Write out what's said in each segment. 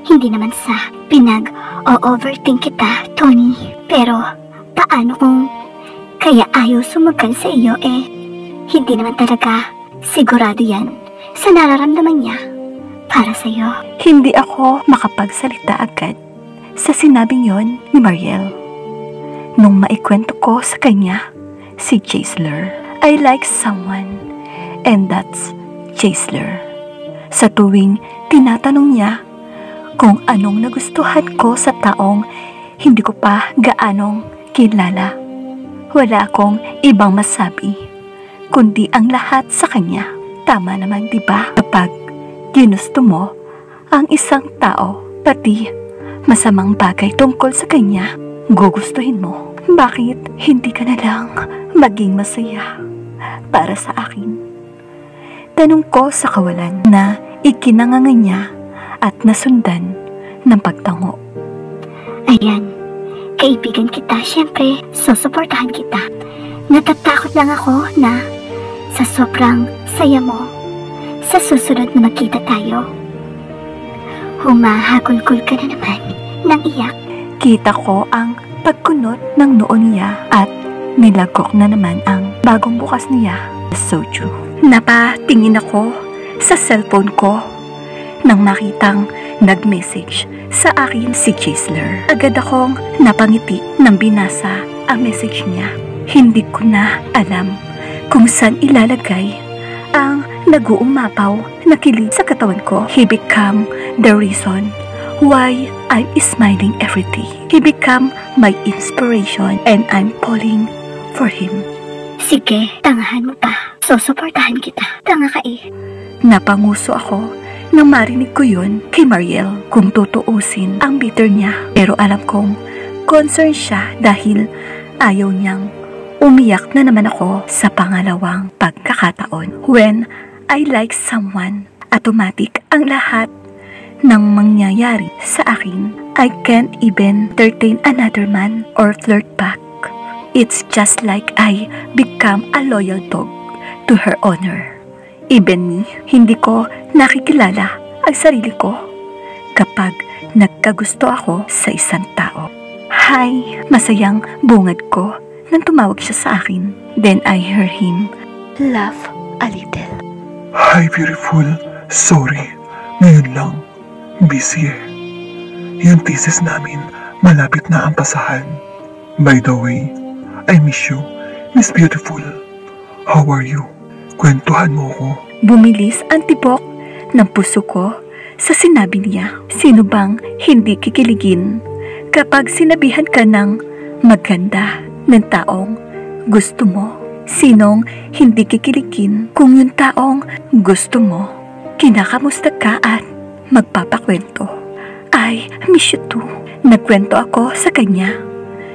Hindi naman sa pinag-o-overthink kita, Tony. Pero, paano kung kaya ayaw sumagal sa iyo hindi naman talaga sigurado yan sa nararamdaman niya para sa iyo. Hindi ako makapagsalita agad sa sinabing yon ni Mariel. Nung maikwento ko sa kanya si Jaisler, I like someone and that's Jaisler. Sa tuwing tinatanong niya kung anong nagustuhan ko sa taong hindi ko pa gaanong kilala, wala akong ibang masabi kundi ang lahat sa kanya. Tama naman, diba? Kapag ginusto mo ang isang tao, pati masamang bagay tungkol sa kanya, gugustuhin mo. Bakit hindi ka na lang maging masaya para sa akin? Tanong ko sa kawalan na ikinanganga niya at nasundan ng pagtango. Ayan, kaibigan kita, syempre, susuportahan kita. Natatakot lang ako na sa sobrang saya mo, sa susunod na magkita tayo, humahagulgul ka na naman ng iyak. Kita ko ang pagkunot ng noo niya at nilagok na naman ang bagong bukas niya sa soju. Napatingin ako sa cellphone ko nang makitang nag-message sa akin si Jaisler. Agad akong napangiti nang binasa ang message niya. Hindi ko na alam kung saan ilalagay ang nag-uumapaw na kilig sa katawan ko. He became the reason why I'm smiling every day. He became my inspiration and I'm falling for him. Sige, tangahan mo pa. Susuportahan kita. Tanga ka Napanguso ako nang marinig ko yun kay Mariel. Kung tutuusin ang bitter niya, pero alam kong concern siya dahil ayaw niyang umiyak na naman ako sa pangalawang pagkakataon. When I like someone, automatic ang lahat ng mangyayari sa akin. I can't even entertain another man or flirt back. It's just like I become a loyal dog to her honor. Even me, hindi ko nakikilala ang sarili ko kapag nagkagusto ako sa isang tao. Hi, masayang bungad ko nang tumawag siya sa akin. Then I heard him laugh a little. Hi, beautiful. Sorry, ngayon lang. Busy Yung thesis namin, malapit na ang pasahan. By the way, I miss you, Miss Beautiful. How are you? Kwentuhan mo ko. Bumilis ang tibok ng puso ko sa sinabi niya. Sino bang hindi kikiligin kapag sinabihan ka ng maganda ng taong gusto mo? Sinong hindi kikiligin kung yung taong gusto mo kinakamusta ka at magpapakwento? I miss you too. Nagkwento ako sa kanya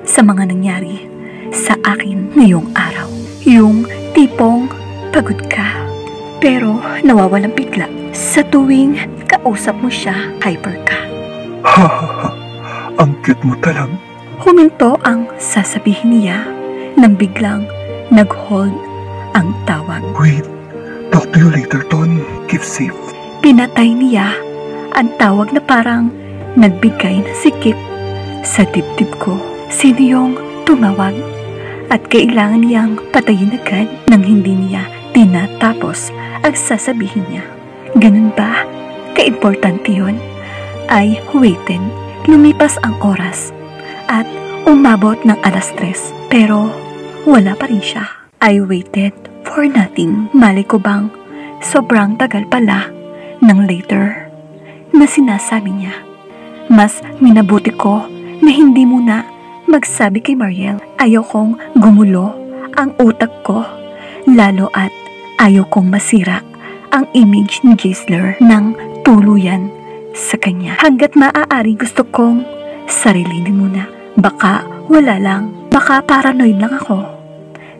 sa mga nangyari sa akin ngayong araw. Yung tipong pagod ka pero nawawalang bigla. Sa tuwing kausap mo siya, hyper ka. Ha ha ha, ang cute mo talang. Huminto ang sasabihin niya nang biglang nag-hold ang tawag. Wait, talk to you later, Tony. Keep safe. Pinatay niya ang tawag na parang nagbigay ng sikip sa dibdib ko. Sino yung tumawag? At kailangan niyang patayin agad nang hindi niya tinatapos ang sasabihin niya. Ganun ba? Kaimportante yun? I waited. Lumipas ang oras at umabot ng 3:00 pero wala pa rin siya. I waited for nothing. Mali ko bang sobrang tagal pala ng later na sinasabi niya. Mas minabuti ko na hindi muna magsabi kay Mariel. Ayaw kong gumulo ang utak ko, lalo at ayaw kong masira ang image ni Jaisler ng tuluyan sa kanya. Hanggat maaari gusto kong sarilinin muna. Baka wala lang, baka paranoid lang ako.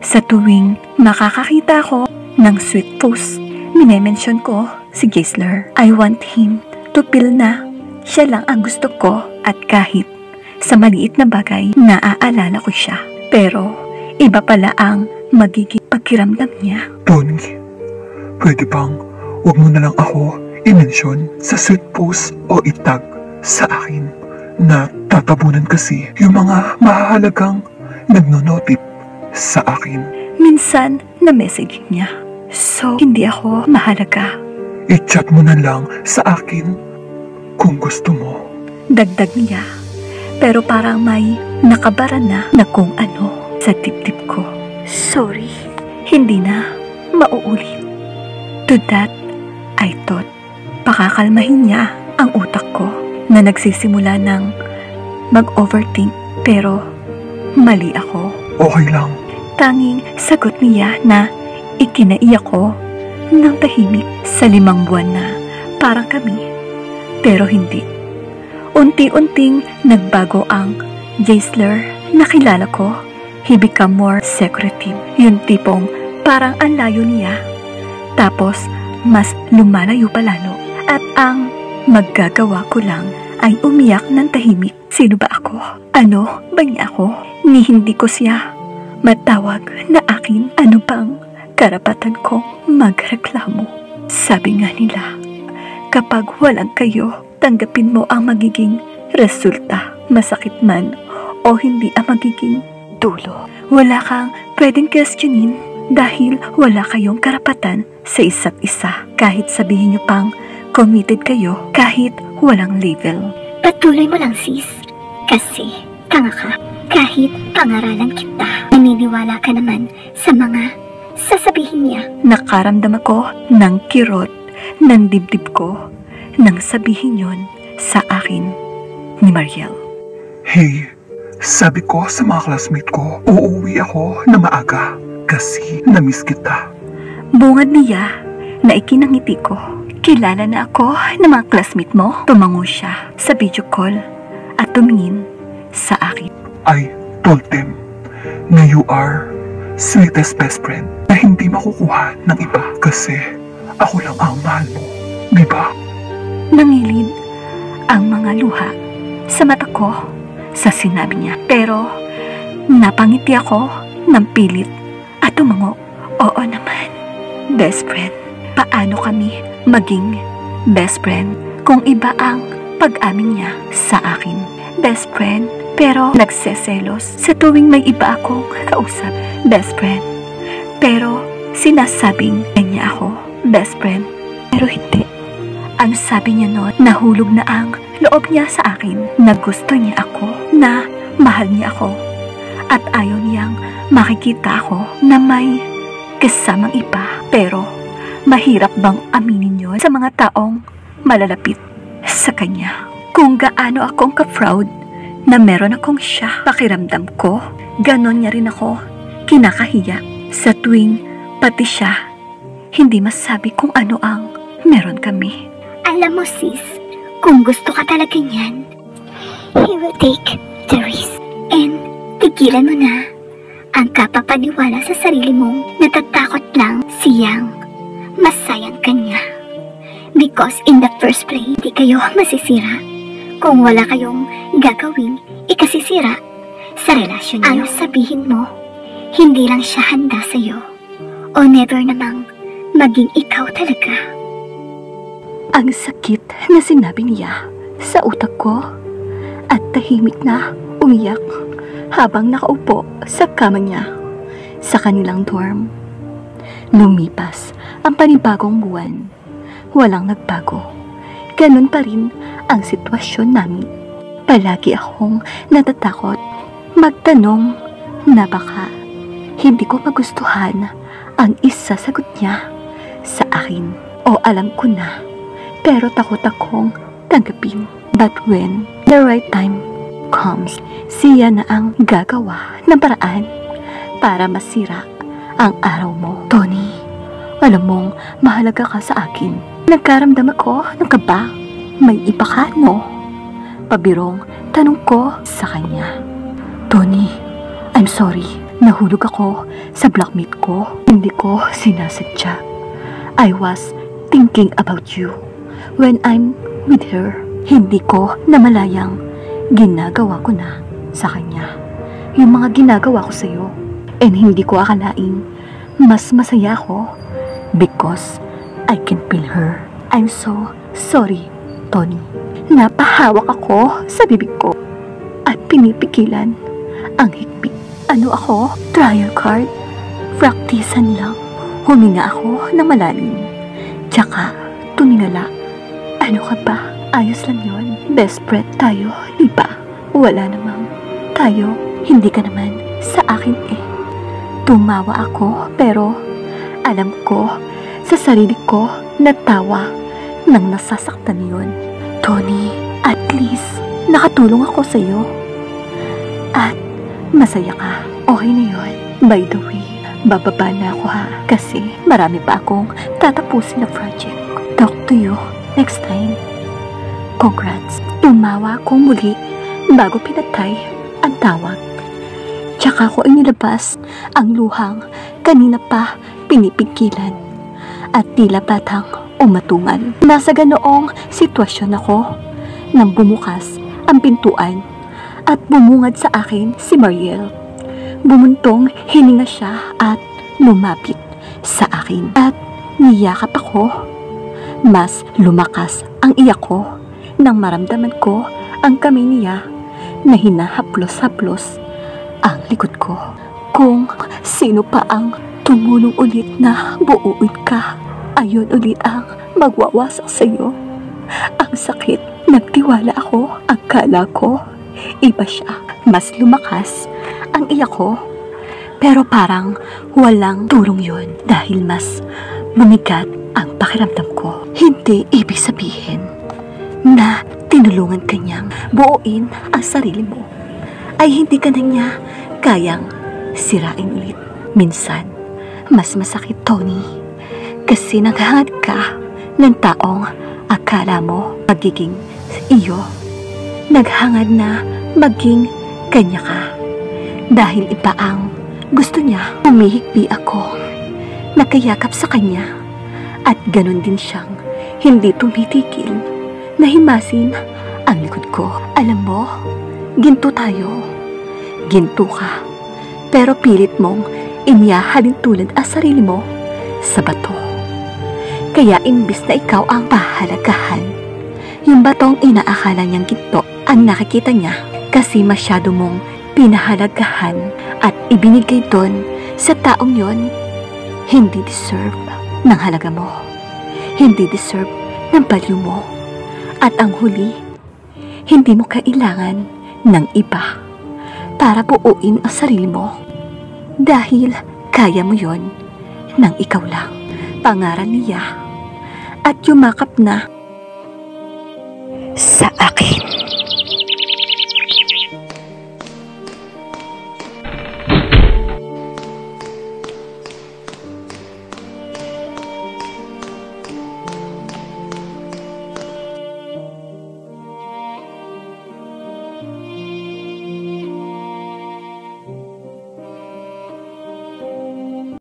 Sa tuwing makakakita ko ng sweet post, minemention ko si Jaisler. I want him to feel na siya lang ang gusto ko at kahit sa maliit na bagay, naaalala ko siya. Pero iba pala ang magiging pakiramdam niya. Tony, pwede bang huwag mo na lang ako i-mention sa sweet post o itag sa akin na tatabunan kasi yung mga mahahalagang nagnonotip sa akin. Minsan na message niya. So, hindi ako mahalaga. I-chat mo na lang sa akin kung gusto mo. Dagdag niya. Pero parang may nakabara na kung ano sa dibdib ko. Sorry, hindi na mauulit. To that, I thought, pakakalmahin niya ang utak ko na nagsisimula ng mag-overthink pero mali ako. Okay lang. Tanging sagot niya na ikinaiyak ko ng tahimik sa 5 buwan na parang kami. Pero hindi. Unti-unting nagbago ang Jaisler na kilala ko. He become more secretive. Yung tipong parang ang layo niya. Tapos mas lumalayo pa lalo. At ang maggagawa ko lang ay umiyak ng tahimik. Sino ba ako? Ano ba niya ako? Ni hindi ko siya matawag na akin. Ano bang karapatan kong magreklamo? Sabi nga nila, kapag walang kayo, tanggapin mo ang magiging resulta, masakit man o hindi ang magiging dulo. Wala kang pwedeng questionin dahil wala kayong karapatan sa isa't isa. Kahit sabihin nyo pang committed kayo, kahit walang label. Patuloy mo lang, sis. Kasi tanga ka. Kahit pangaralan kita, naniniwala ka naman sa mga sasabihin niya. Nakaramdam ako ng kirot ng dibdib ko nang sabihin yon sa akin ni Mariel. Hey, sabi ko sa mga classmate ko, uuwi ako na maaga kasi na-miss kita. Bungad niya na ikinangiti ko. Kilala na ako ng mga classmate mo. Tumango siya sa video call at tumingin sa akin. I told them na you are sweetest best friend na hindi makukuha ng iba kasi ako lang ang mahal mo, di ba? Nangilid ang mga luha sa mata ko sa sinabi niya. Pero napangiti ako ng pilit at tumango. Oo naman, best friend. Paano kami maging best friend kung iba ang pag-amin niya sa akin? Best friend, pero nagseselos sa tuwing may iba akong kausap. Best friend, pero sinasabing niya ako best friend, pero hindi. Ang sabi niya noon, nahulog na ang loob niya sa akin na gusto niya ako, na mahal niya ako, at ayaw niyang makikita ako na may kasamang iba. Pero mahirap bang aminin yun sa mga taong malalapit sa kanya? Kung gaano akong ka-proud na meron akong siya, pakiramdam ko, ganon niya rin ako kinakahiya sa tuwing pati siya hindi masabi kung ano ang meron kami. Alam mo, sis, kung gusto ka talaga niyan, he will take the risk. And tigilan mo na ang kapapaniwala sa sarili mong natatakot lang siyang masayang kanya. Because in the first place, di kayo masisira. Kung wala kayong gagawing ikasisira sa relasyon niyo. Ano sabihin mo, hindi lang siya handa sa'yo o never namang maging ikaw talaga. Ang sakit na sinabi niya sa utak ko at tahimik na umiyak habang nakaupo sa kama niya sa kanilang dorm. Lumipas ang panibagong buwan. Walang nagbago. Ganun pa rin ang sitwasyon namin. Palagi akong natatakot magtanong na baka hindi ko magustuhan ang isasagot niya sa akin. O alam ko na, pero takot akong tanggapin. But when the right time comes, siya na ang gagawa ng paraan para masira ang araw mo. Tony, alam mong mahalaga ka sa akin. Nagkaramdam ako ng kaba. May iba ka, no? Pabirong tanong ko sa kanya. Tony, I'm sorry. Nahulog ako sa blackmate ko. Hindi ko sinasadya. I was thinking about you. When I'm with her, hindi ko namalayang ginagawa ko na sa kanya yung mga ginagawa ko sa'yo. And hindi ko akalaing mas masaya ako because I can feel her. I'm so sorry, Tony. Napahawak ako sa bibig ko at pinipigilan ang higpit. Ano ako? Trial card? Praktisan lang. Huminga ako ng malalim. Tsaka tumingala. Ano ka ba? Ayos lang yon. Best friend tayo, di ba? Wala namang tayo. Hindi ka naman sa akin eh. Tumawa ako pero alam ko sa sarili ko na tawa nang nasasaktan yon. Tony, at least nakatulong ako sa iyo. At masaya ka. Okay na yon. By the way, bababa na ako ha. Kasi marami pa akong tatapusin na project. Talk to you next time. Congrats. Tumawa ko muli bago pinatay ang tawag. Tsaka ko inilabas ang luhang kanina pa pinipigilan at tila batang umatungal. Nasa ganoong sitwasyon ako nang bumukas ang pintuan at bumungad sa akin si Mariel. Bumuntong hininga siya at lumapit sa akin at niyakap ako. Mas lumakas ang iyak ko nang maramdaman ko ang kamay niya na hinahaplos-haplos ang likod ko. Kung sino pa ang tumulong ulit na buuin ka, ayun ulit ang magwawasak sa iyo. Ang sakit, nagtiwala ako, akala ko, iba siya. Mas lumakas ang iyak ko, pero parang walang tulong yun dahil mas bumigat ang pakiramdam ko. Hindi ibig sabihin na tinulungan ka niyang buuin ang sarili mo, ay hindi ka na niya kayang sirain ulit. Minsan, mas masakit, Tony, kasi naghahangad ka ng taong akala mo magiging iyo. Naghangad na maging kanya ka. Dahil iba ang gusto niya. Umihikbi ako, nakayakap sa kanya. At ganun din siyang hindi tumitigil na himasin ang likod ko. Alam mo, ginto tayo. Ginto ka. Pero pilit mong inihahalin tulad ang sarili mo sa bato. Kaya imbis na ikaw ang pahalagahan, yung batong inaakala niyang ginto ang nakikita niya kasi masyado mong pinahalagahan at ibinigay doon sa taong yon. Hindi deserve ng halaga mo. Hindi deserve ng value mo. At ang huli, hindi mo kailangan ng iba para buuin ang sarili mo. Dahil kaya mo yon ng ikaw lang. Pangaral niya at yumakap na sa akin.